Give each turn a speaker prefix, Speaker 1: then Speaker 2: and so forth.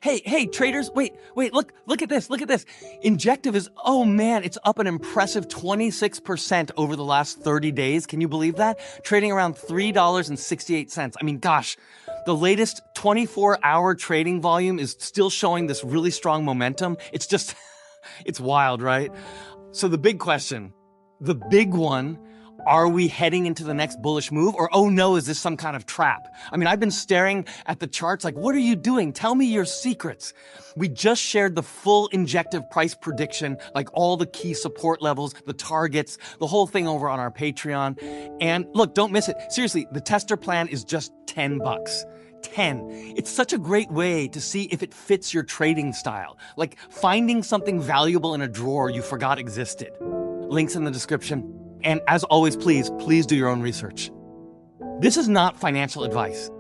Speaker 1: Hey, traders, wait, look at this. Injective is, oh man, it's up an impressive 26% over the last 30 days. Can you believe that? Trading around $3.68. I mean, gosh, the latest 24-hour trading volume is still showing this really strong momentum. It's just, it's wild, right? So the big question, the big one, are we heading into the next bullish move? Or, oh no, is this some kind of trap? I mean, I've been staring at the charts like, what are you doing? Tell me your secrets. We just shared the full Injective price prediction, like all the key support levels, the targets, the whole thing over on our Patreon. And look, don't miss it. Seriously, the tester plan is just $10. 10. It's such a great way to see if it fits your trading style, like finding something valuable in a drawer you forgot existed. Links in the description. And as always, please do your own research. This is not financial advice.